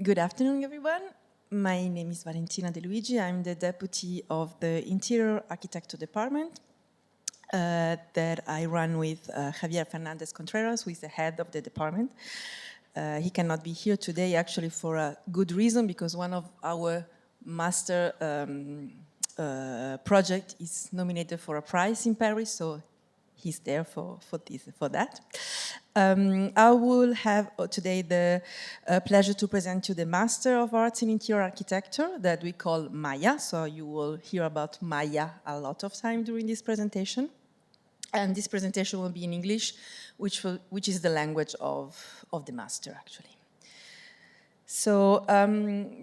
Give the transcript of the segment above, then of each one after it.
Good afternoon, everyone. My name is Valentina De Luigi. I'm the deputy of the Interior Architecture Department that I run with Javier Fernandez Contreras, who is the head of the department. He cannot be here today, actually, for a good reason, because one of our master project is nominated for a prize in Paris, so he's there for that. I will have today the pleasure to present you the Master of Arts in Interior Architecture that we call MAIA. So you will hear about MAIA a lot of time during this presentation. And this presentation will be in English, which is the language of the Master, actually. So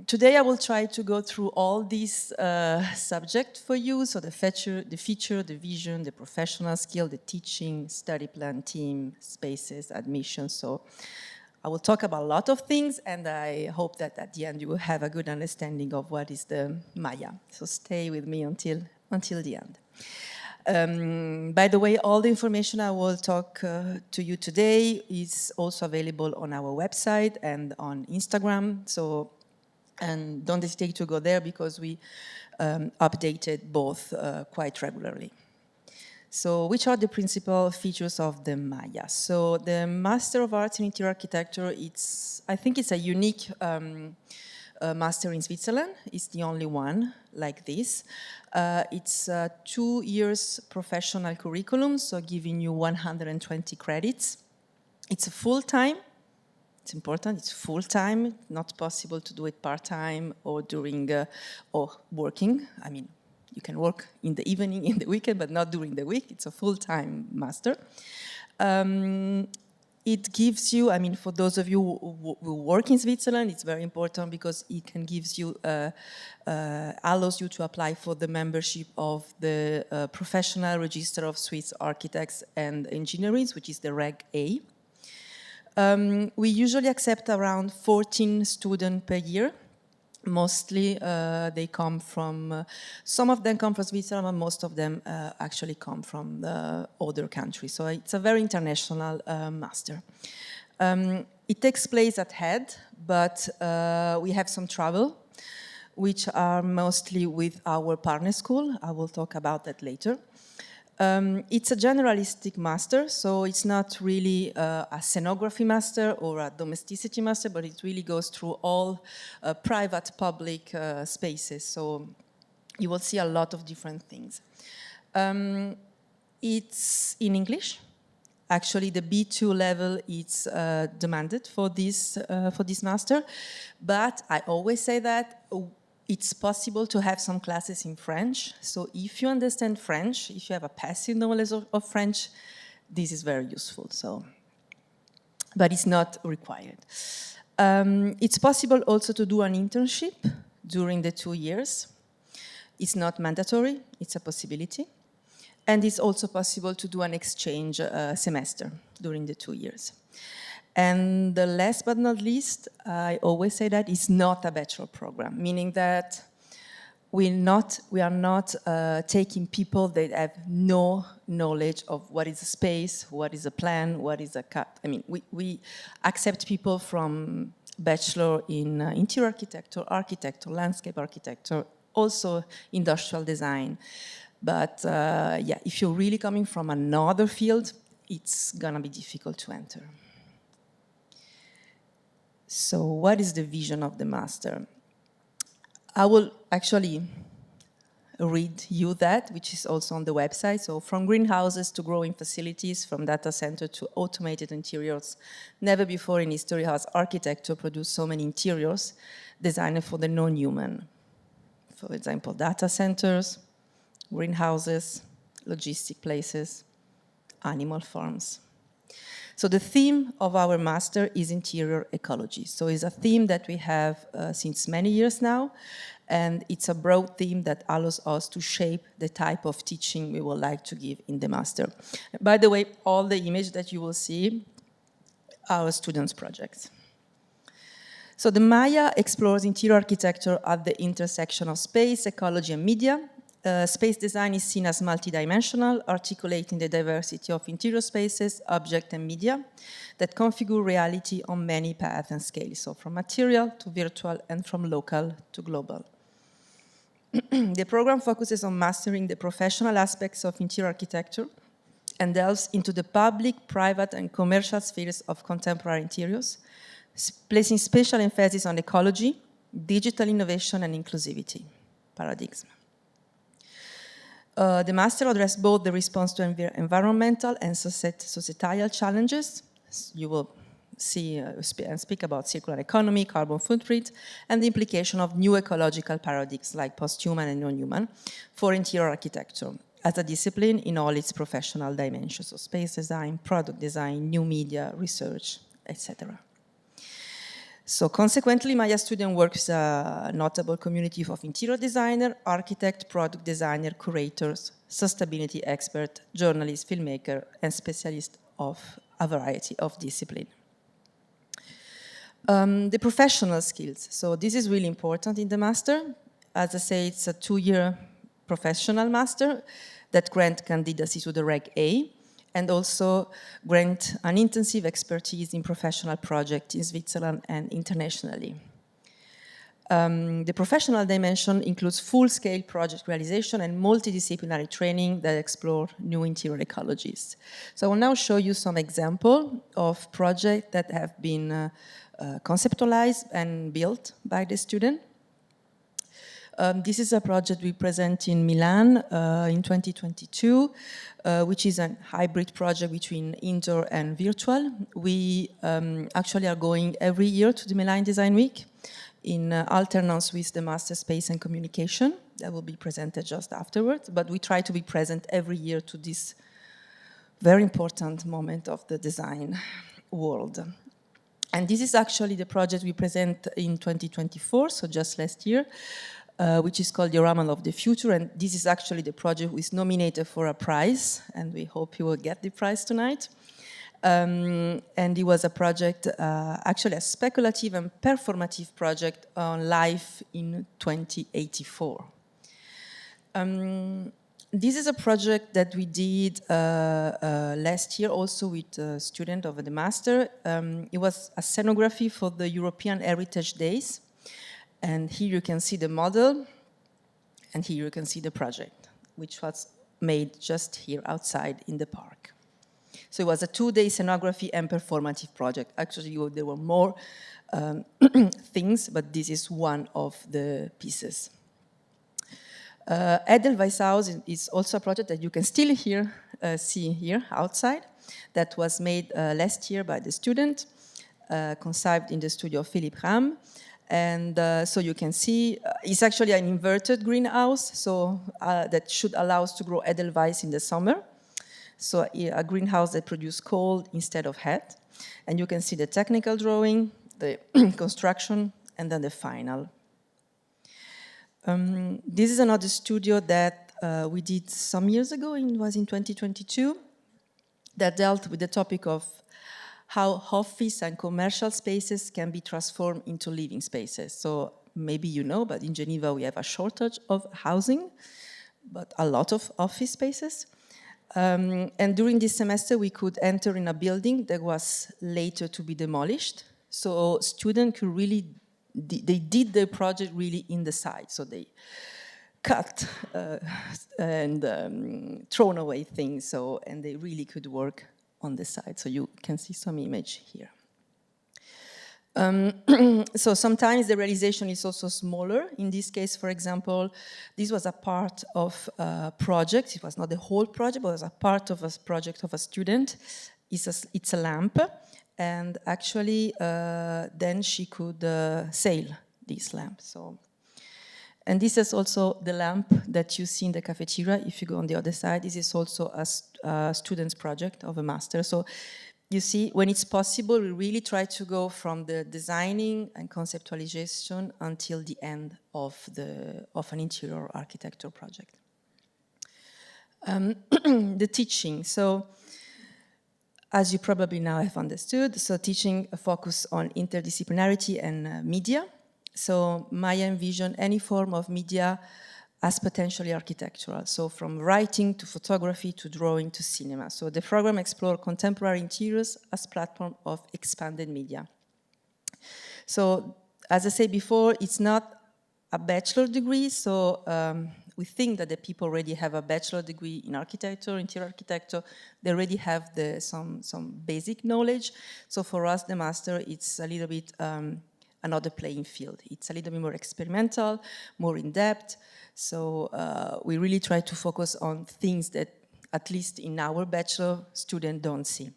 today I will try to go through all these subjects for you. So the feature, the vision, the professional skill, the teaching, study plan, team, spaces, admission. So I will talk about a lot of things, and I hope that at the end you will have a good understanding of what is the MAIA. So stay with me until the end. By the way, all the information I will talk to you today is also available on our website and on Instagram. So, and don't hesitate to go there because we updated both quite regularly. So, which are the principal features of the MAIA? So, the Master of Arts in Interior Architecture, I think it's a unique master in Switzerland. It's the only one like this. It's a 2 years professional curriculum, so giving you 120 credits. It's a full-time. It's important, it's full-time, not possible to do it part-time or during, or working. I mean, you can work in the evening, in the weekend, but not during the week. It's a full-time master. It gives you, I mean, for those of you who work in Switzerland, it's very important because it can gives you, allows you to apply for the membership of the Professional Register of Swiss Architects and Engineers, which is the Reg A. We usually accept around 14 students per year. Mostly they come from, some of them come from Switzerland, and most of them actually come from the other countries. So it's a very international master. It takes place at Head, but we have some travel, which are mostly with our partner school. I will talk about that later. It's a generalistic master, so it's not really a scenography master or a domesticity master, but it really goes through all private, public spaces. So you will see a lot of different things. It's in English. Actually, the B2 level is demanded for this master, but I always say that it's possible to have some classes in French. So if you understand French, if you have a passive knowledge of French, this is very useful. So, but it's not required. It's possible also to do an internship during the 2 years. It's not mandatory, it's a possibility. And it's also possible to do an exchange semester during the 2 years. And the last but not least, I always say that it's not a bachelor program, meaning that we are not taking people that have no knowledge of what is a space, what is a plan, what is a cut. I mean, we accept people from bachelor in interior architecture, landscape architecture, also industrial design. But yeah, if you're really coming from another field, it's gonna be difficult to enter. So what is the vision of the master? I will actually read you that, which is also on the website. So from greenhouses to growing facilities, from data center to automated interiors, never before in history has architecture produced so many interiors designed for the non-human. For example, data centers, greenhouses, logistic places, animal farms. So the theme of our master is interior ecology. So it's a theme that we have since many years now, and it's a broad theme that allows us to shape the type of teaching we would like to give in the master. By the way, all the images that you will see are students' projects. So the MAIA explores interior architecture at the intersection of space, ecology, and media. space design is seen as multidimensional, articulating the diversity of interior spaces, objects, and media that configure reality on many paths and scales, so from material to virtual and from local to global. The program focuses on mastering the professional aspects of interior architecture and delves into the public, private, and commercial spheres of contemporary interiors, placing special emphasis on ecology, digital innovation, and inclusivity paradigms. The master addressed both the response to environmental and societal challenges. You will see and speak about circular economy, carbon footprint, and the implication of new ecological paradigms like post-human and non-human for interior architecture as a discipline in all its professional dimensions, so space design, product design, new media, research, etc. So consequently, MAIA student works a notable community of interior designer, architect, product designer, curators, sustainability expert, journalist, filmmaker, and specialist of a variety of disciplines. The professional skills. So this is really important in the master. As I say, it's a 2-year professional master that grants candidacy to the Reg A and also grant an intensive expertise in professional projects in Switzerland and internationally. The professional dimension includes full-scale project realization and multidisciplinary training that explore new interior ecologies. So I will now show you some examples of projects that have been conceptualized and built by the student. This is a project we present in Milan in 2022, which is a hybrid project between indoor and virtual. We actually are going every year to the Milan Design Week in alternance with the Master Space and Communication. That will be presented just afterwards, but we try to be present every year to this very important moment of the design world. And this is actually the project we present in 2024, so just last year, which is called Diorama of the Future, and this is actually the project who is nominated for a prize, and we hope you will get the prize tonight. And it was a project, actually a speculative and performative project on life in 2084. This is a project that we did last year also with a student of the master. It was a scenography for the European Heritage Days. And here you can see the model, and here you can see the project, which was made just here outside in the park. So it was a 2-day scenography and performative project. Actually, there were more things, but this is one of the pieces. Edelweiss House is also a project that you can still see here outside, that was made last year by the student, conceived in the studio of Philippe Ram. And so you can see it's actually an inverted greenhouse, so that should allow us to grow Edelweiss in the summer. So a greenhouse that produces cold instead of heat. And you can see the technical drawing, the construction, and then the final. This is another studio that we did some years ago, it was in 2022, that dealt with the topic of how office and commercial spaces can be transformed into living spaces. So maybe you know, but in Geneva we have a shortage of housing, but a lot of office spaces. And during this semester we could enter in a building that was later to be demolished. So students could really, they did their project really in the site. So they cut and thrown away things, and they really could work on the side. So you can see some image here. So sometimes the realization is also smaller. In this case, for example, this was a part of a project. It was not the whole project, but it was a part of a project of a student. It's a lamp. And actually, then she could sail this lamp. And this is also the lamp that you see in the cafeteria. If you go on the other side, this is also a student's project of a master. So you see, when it's possible, we really try to go from the designing and conceptualization until the end of an interior architecture project. The teaching. So, as you probably now have understood, so teaching a focus on interdisciplinarity and media. So MAIA envision any form of media as potentially architectural. So from writing to photography to drawing to cinema. So the program explores contemporary interiors as platform of expanded media. So as I said before, it's not a bachelor degree, so we think that the people already have a bachelor degree in architecture, interior architecture. They already have some basic knowledge. So for us, the master, it's a little bit another playing field. It's a little bit more experimental, more in depth. So we really try to focus on things that, at least in our bachelor, students don't see.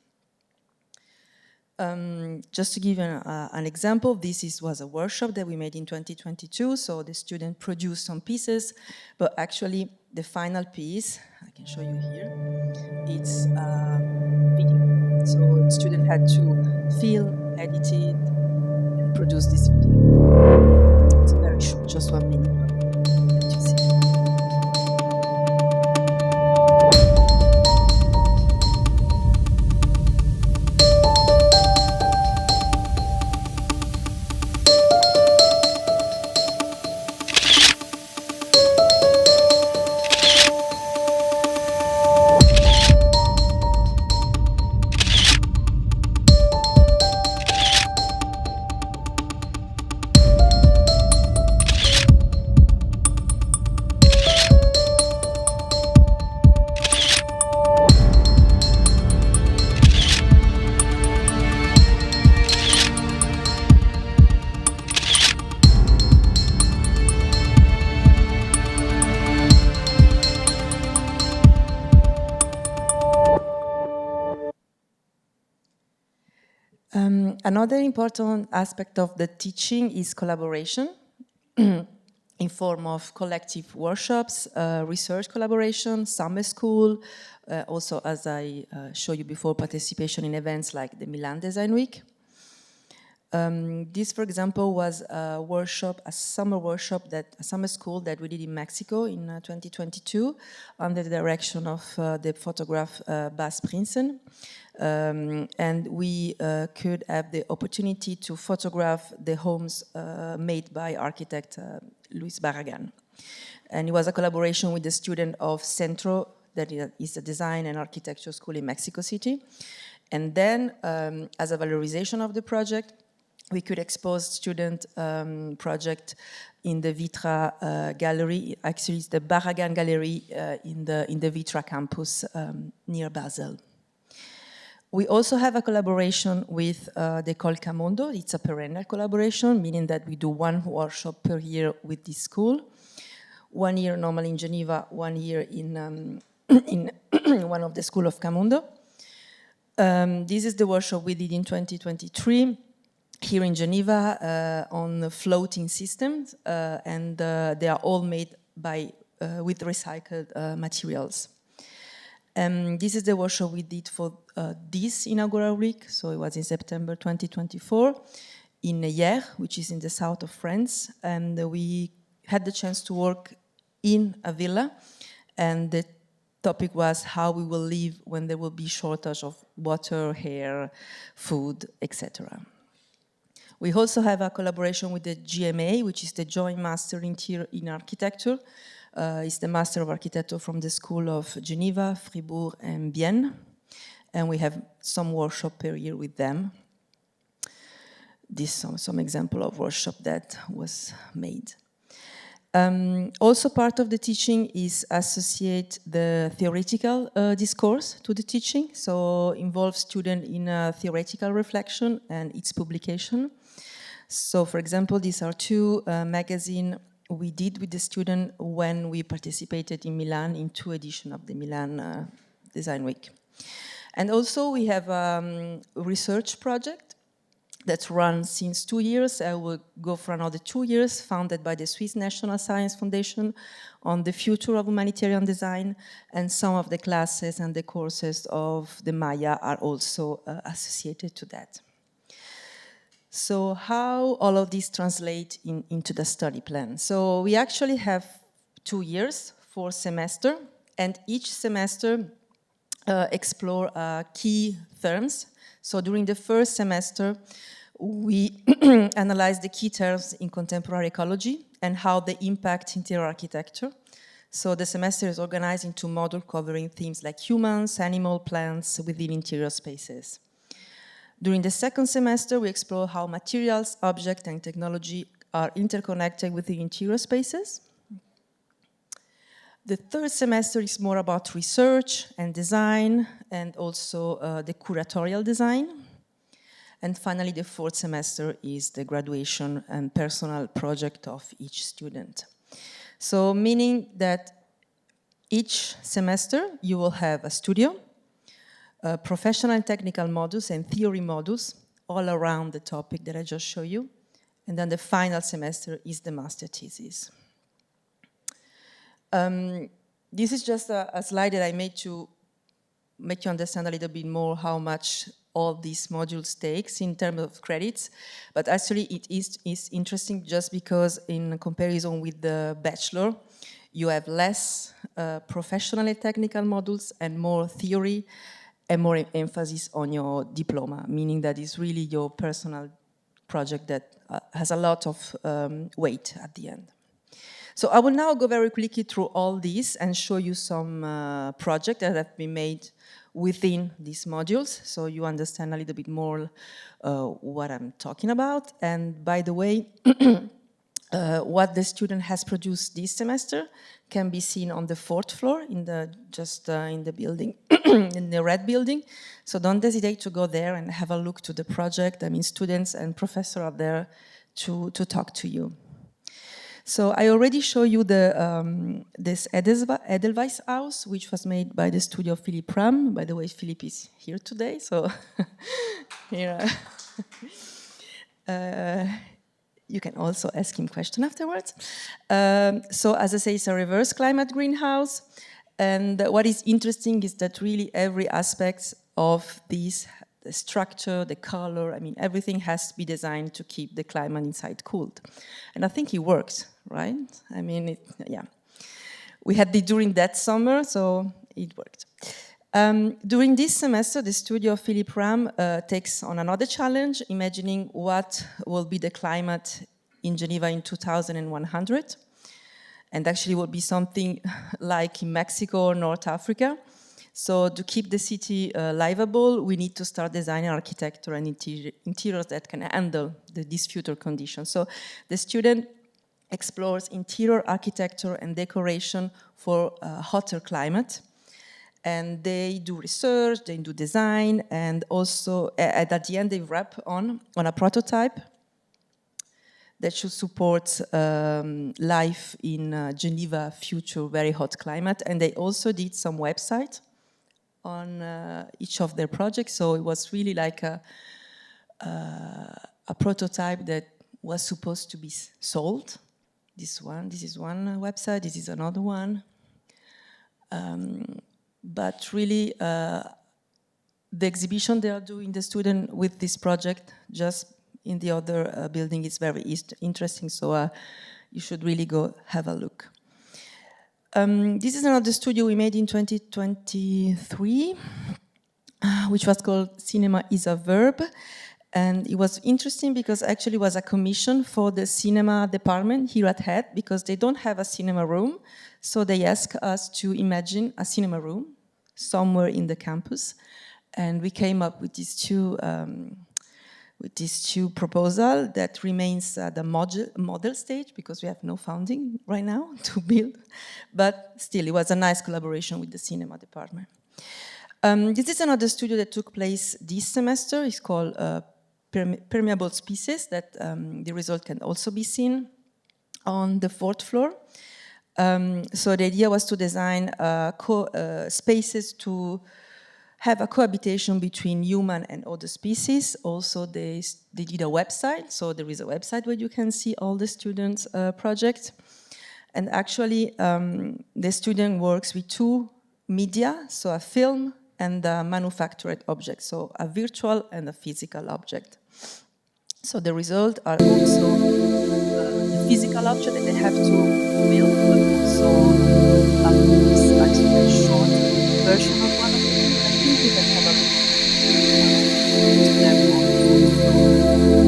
Just to give an example, this was a workshop that we made in 2022. So the student produced some pieces, but actually the final piece, I can show you here, it's a video. So the student had to film, edit it, and produce this video. It's very short, just 1 minute. Let you see. Another important aspect of the teaching is collaboration in form of collective workshops, research collaboration, summer school, also, as I showed you before, participation in events like the Milan Design Week. This, for example, was a workshop, a summer school that we did in Mexico in 2022 under the direction of the photographer Bas Prinsen. And we could have the opportunity to photograph the homes made by architect Luis Barragan. And it was a collaboration with the student of Centro, that is a design and architecture school in Mexico City. And then, as a valorization of the project, we could expose student project in the Vitra gallery. Actually, it's the Barragan Gallery in the Vitra campus near Basel. We also have a collaboration with the École Camondo. It's a perennial collaboration, meaning that we do one workshop per year with this school. 1 year normally in Geneva, 1 year in one of the school of Camondo. This is the workshop we did in 2023 here in Geneva on the floating systems, and they are all made with recycled materials. This is the workshop we did for this inaugural week, so it was in September 2024 in Hyères, which is in the south of France, and we had the chance to work in a villa, and the topic was how we will live when there will be shortage of water, air, food, etc. We also have a collaboration with the GMA, which is the Joint Master in Architecture. It's the Master of Architecture from the School of Geneva, Fribourg, and Bienne. And we have some workshop per year with them. This is some example of workshop that was made. Also part of the teaching is associate the theoretical discourse to the teaching, so involve student in a theoretical reflection and its publication. So for example, these are two magazines we did with the student when we participated in Milan in 2 editions of the Milan Design Week. And also we have a research project that's run since 2 years. I will go for another 2 years, founded by the Swiss National Science Foundation on the future of humanitarian design, and some of the classes and the courses of the MAIA are also associated to that. So how all of this translate into the study plan? So we actually have 2 years, 4 semesters, and each semester explore key terms. So during the first semester, We analyze the key terms in contemporary ecology and how they impact interior architecture. So the semester is organized into modules covering themes like humans, animal, plants within interior spaces. During the second semester, we explore how materials, objects, and technology are interconnected with the interior spaces. The third semester is more about research and design, and also the curatorial design. And finally, the fourth semester is the graduation and personal project of each student. So meaning that each semester you will have a studio, professional and technical modules and theory modules all around the topic that I just showed you. And then the final semester is the master thesis. This is just a slide that I made to make you understand a little bit more how much all these modules takes in terms of credits. But actually it is interesting just because in comparison with the bachelor, you have less professional and technical modules and more theory and more emphasis on your diploma, meaning that it's really your personal project that has a lot of weight at the end. So I will now go very quickly through all these and show you some projects that have been made within these modules, so you understand a little bit more what I'm talking about. And by the way, what the student has produced this semester can be seen on the fourth floor in the in the building, in the red building. So don't hesitate to go there and have a look to the project. I mean, students and professors are there to talk to you. So I already showed you this Edelweiss house, which was made by the studio of Philippe Ram. By the way, Philippe is here today, so here. You can also ask him questions afterwards. So as I say, it's a reverse climate greenhouse. And what is interesting is that really every aspect of this, the structure, the color, I mean, everything has to be designed to keep the climate inside cooled. And I think it works, right? I mean, yeah. We had it during that summer, so it worked. During this semester, the studio of Philippe Ram takes on another challenge, imagining what will be the climate in Geneva in 2100. And actually will be something like in Mexico or North Africa. So to keep the city livable, we need to start designing architecture and interiors that can handle these future conditions. So the student explores interior architecture and decoration for a hotter climate. And they do research, they do design, and also at the end they wrap on a prototype that should support life in Geneva future very hot climate. And they also did some website on each of their projects. So it was really like a prototype that was supposed to be sold. This is one website, this is another one. But really, the exhibition they are doing, the student with this project, just in the other building, is very interesting. So you should really go have a look. This is another studio we made in 2023, which was called Cinema is a Verb. And it was interesting because actually it was a commission for the cinema department here at HED, because they don't have a cinema room. So they asked us to imagine a cinema room somewhere in the campus. And we came up with these two proposals that remains the model stage, because we have no funding right now to build. But still, it was a nice collaboration with the cinema department. This is another studio that took place this semester. It's called Permeable Species, that the result can also be seen on the fourth floor. So the idea was to design spaces to have a cohabitation between human and other species. Also, they did a website. So there is a website where you can see all the students' projects. And actually, the student works with two media, so a film and a manufactured object, so a virtual and a physical object. So the results are also the physical object that they have to build, but also actually a short version of one of them. I think we can have a look to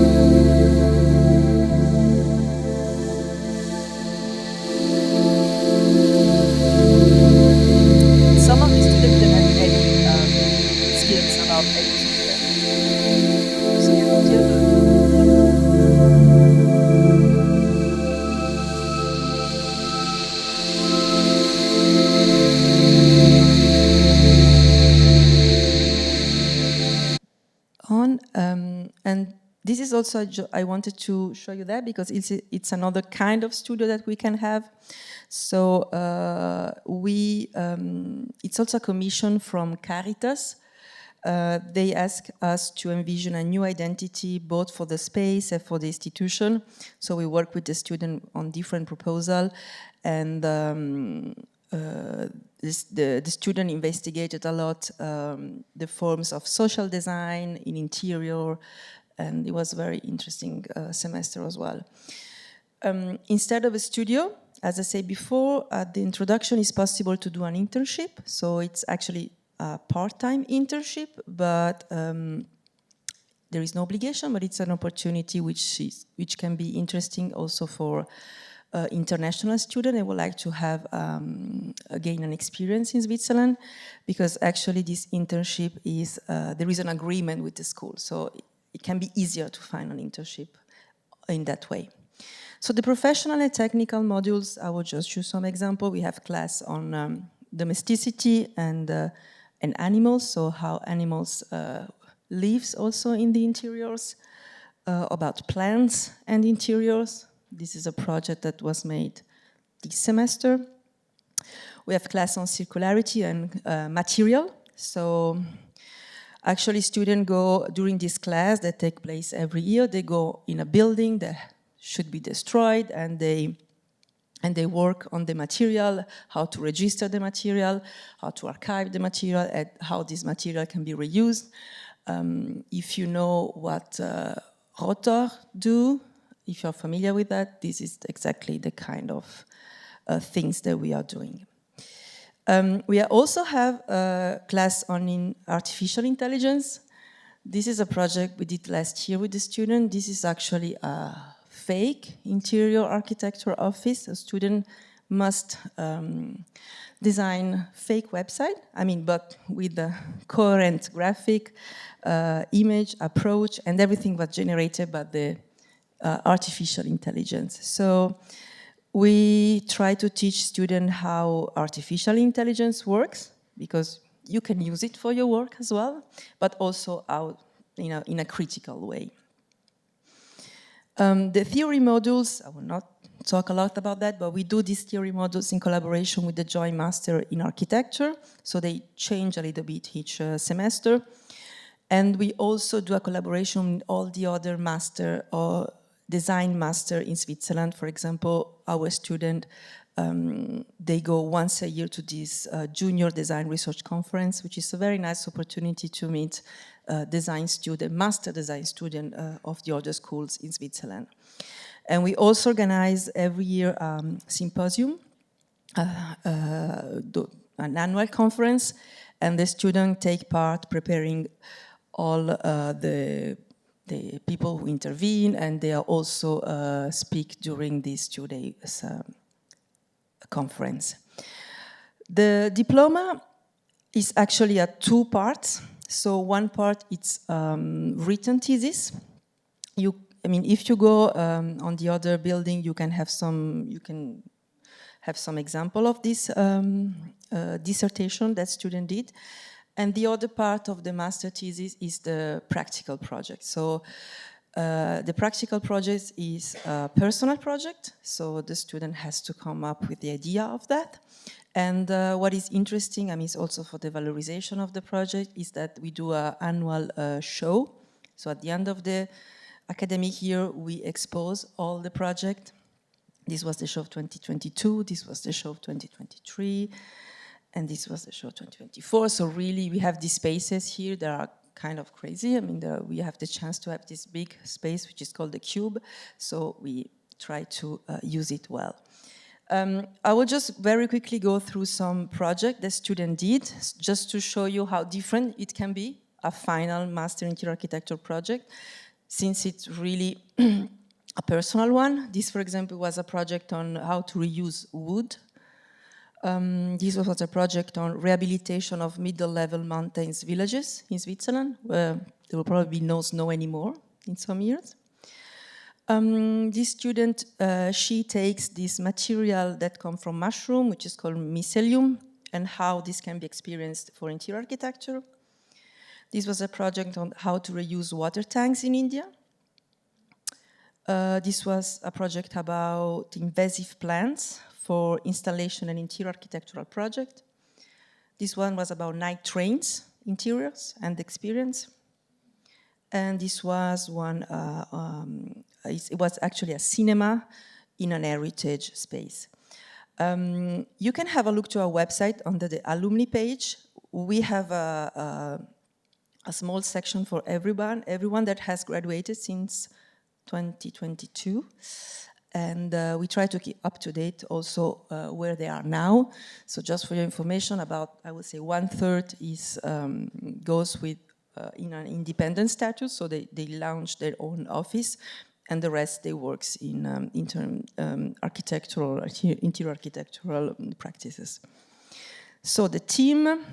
them. this is also, I wanted to show you that because it's another kind of studio that we can have. So it's also a commission from Caritas. They ask us to envision a new identity both for the space and for the institution. So we work with the student on different proposals, and the student investigated a lot the forms of social design in interior, and it was a very interesting semester as well. Instead of a studio, as I said before, at the introduction, it's possible to do an internship. So it's actually a part-time internship, but there is no obligation, but it's an opportunity which can be interesting also for international students. They would like to have gain an experience in Switzerland, because actually this internship is, there is an agreement with the school, so it can be easier to find an internship in that way. So the professional and technical modules, I will just choose some example. We have class on domesticity and animals, so how animals lives also in the interiors, about plants and interiors. This is a project that was made this semester. We have class on circularity and material. So actually students go, during this class that take place every year, they go in a building that should be destroyed, and they work on the material, how to register the material, how to archive the material, and how this material can be reused. If you know what rotor do, if you're familiar with that, this is exactly the kind of things that we are doing. We also have a class on artificial intelligence. This is a project we did last year with the student. This is actually a fake interior architecture office. A student must design fake website, but with a coherent graphic, image, approach, and everything was generated by the artificial intelligence. So we try to teach students how artificial intelligence works, because you can use it for your work as well, but also how, in a critical way. The theory modules, I will not talk a lot about that, but we do these theory modules in collaboration with the Joint Master in Architecture, so they change a little bit each semester. And we also do a collaboration with all the other master or design master in Switzerland. For example, our student, they go once a year to this Junior Design Research Conference, which is a very nice opportunity to meet design student, master design student of the other schools in Switzerland. And we also organize every year symposium, an annual conference, and the students take part preparing all the people who intervene, and they are also speak during these 2 days conference. The diploma is actually a 2 parts. So one part, it's written thesis. If you go on the other building, you can have some example of this dissertation that student did. And the other part of the master thesis is the practical project. So the practical project is a personal project. So the student has to come up with the idea of that. And what is interesting, is also for the valorization of the project, is that we do an annual show. So at the end of the academic year, we expose all the project. This was the show of 2022, this was the show of 2023, and this was the show of 2024. So really, we have these spaces here that are kind of crazy. We have the chance to have this big space, which is called the Cube. So we try to use it well. I will just very quickly go through some project the student did, just to show you how different it can be, a final Master Interior Architecture project, since it's really a personal one. This, for example, was a project on how to reuse wood. This was a project on rehabilitation of middle-level mountains villages in Switzerland, where there will probably be no snow anymore in some years. This student, she takes this material that comes from mushroom, which is called mycelium, and how this can be experienced for interior architecture. This was a project on how to reuse water tanks in India. This was a project about invasive plants for installation and interior architectural project. This one was about night trains, interiors and experience. And this was one, it was actually a cinema in an heritage space. You can have a look to our website under the alumni page. We have a small section for everyone that has graduated since 2022. And we try to keep up to date also where they are now. So just for your information, about, I would say, 1/3 is goes with in an independent status, so they launch their own office, and the rest they works in architectural, interior architectural practices. So the team,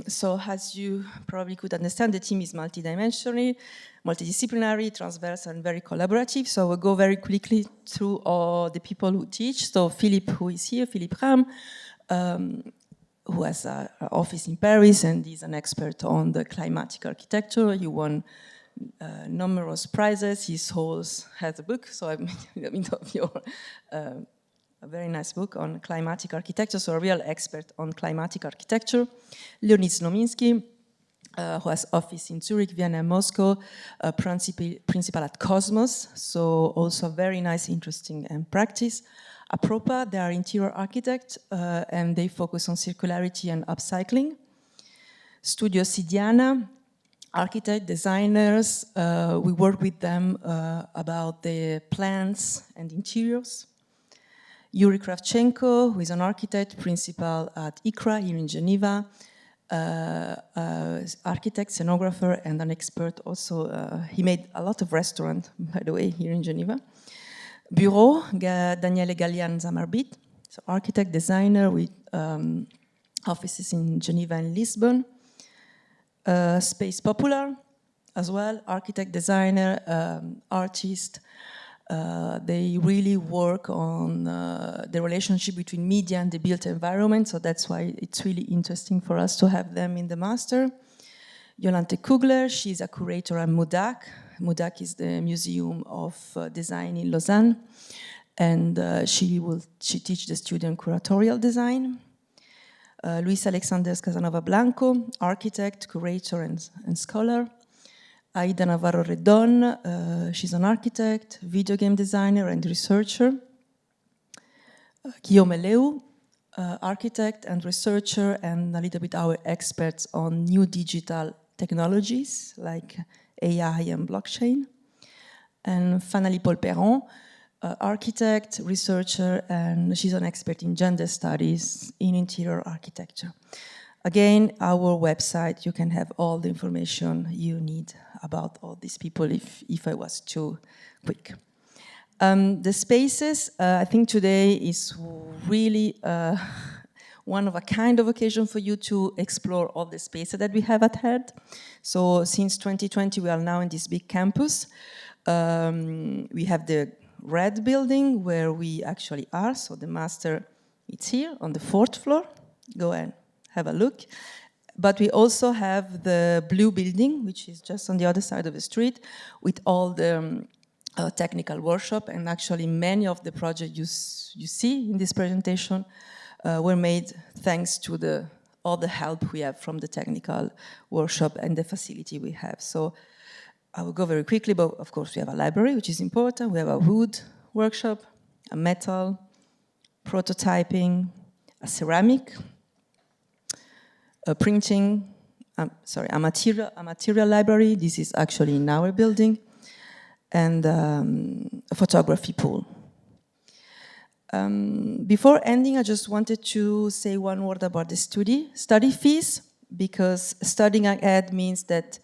so as you probably could understand, the team is multidisciplinary, transverse, and very collaborative. So we'll go very quickly through all the people who teach. So Philippe, who is here, Philippe Ram, who has an office in Paris, and he's an expert on the climatic architecture. He won numerous prizes. He has a book, so I made of your a very nice book on climatic architecture, so a real expert on climatic architecture. Leonid Slominski, who has office in Zurich, Vienna, and Moscow, principal at Cosmos, so also very nice, interesting practice. Apropa, they are interior architects, and they focus on circularity and upcycling. Studio Sidiana, architect, designers, we work with them about the plans and interiors. Yuri Kravchenko, who is an architect, principal at ICRA here in Geneva, architect, scenographer, and an expert also. He made a lot of restaurants, by the way, here in Geneva. Bureau, Daniele Gallian Zamarbit, so architect, designer with offices in Geneva and Lisbon. Space Popular, as well, architect, designer, artist. They really work on the relationship between media and the built environment, so that's why it's really interesting for us to have them in the master. Jolante Kugler, she's a curator at MUDAC. MUDAC is the Museum of Design in Lausanne, and she teach the student curatorial design. Luis Alexandres Casanova Blanco, architect, curator, and scholar. Aida Navarro Redon, she's an architect, video game designer, and researcher. Guillaume Leu, architect and researcher, and a little bit our experts on new digital technologies like AI and blockchain. And finally, Paul Perron, architect, researcher, and she's an expert in gender studies in interior architecture. Again, our website, you can have all the information you need about all these people if I was too quick. The spaces, I think today is really one of a kind of occasion for you to explore all the spaces that we have at hand. So since 2020, we are now in this big campus. We have the red building where we actually are. So the master, it's here on the 4th floor. Go and have a look. But we also have the blue building, which is just on the other side of the street, with all the technical workshop. And actually many of the projects you see in this presentation were made thanks to all the help we have from the technical workshop and the facility we have. So I will go very quickly, but of course we have a library, which is important. We have a wood workshop, a metal, prototyping, a ceramic, a printing, a material library. This is actually in our building, and a photography pool. Before ending, I just wanted to say one word about the study fees, because studying ahead means that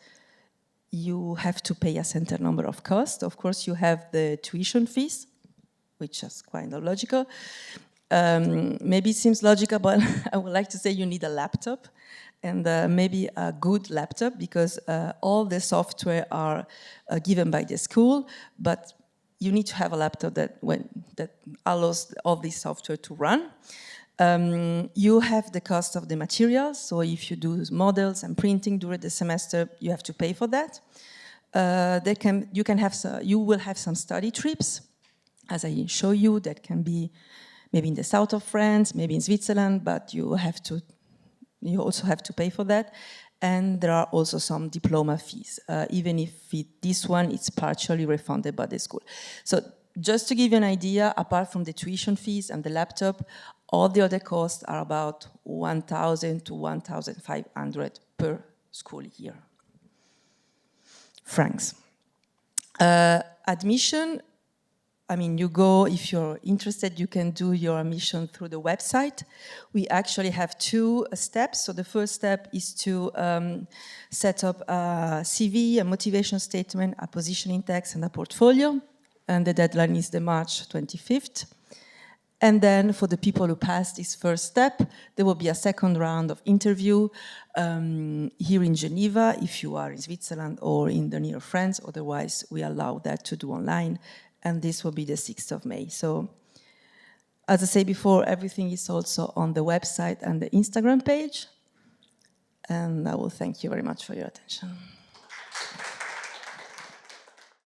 you have to pay a certain number of costs. Of course, you have the tuition fees, which is kind of logical. Maybe it seems logical, but I would like to say you need a laptop, and maybe a good laptop, because all the software are given by the school, but you need to have a laptop that allows all this software to run. You have the cost of the materials, so if you do models and printing during the semester, you have to pay for that. you will have some study trips, as I show you, that can be maybe in the south of France, maybe in Switzerland, but you also have to pay for that. And there are also some diploma fees, even if this one it's partially refunded by the school. So just to give you an idea, apart from the tuition fees and the laptop, all the other costs are about 1,000 to 1,500 per school year. Francs. Admission, I mean, you go, if you're interested, you can do your admission through the website. We actually have 2 steps. So the first step is to set up a CV, a motivation statement, a positioning text, and a portfolio. And the deadline is the March 25th. And then for the people who pass this first step, there will be a second round of interview here in Geneva, if you are in Switzerland or in the near France. Otherwise, we allow that to do online. And this will be the 6th of May. So, as I said before, everything is also on the website and the Instagram page. And I will thank you very much for your attention.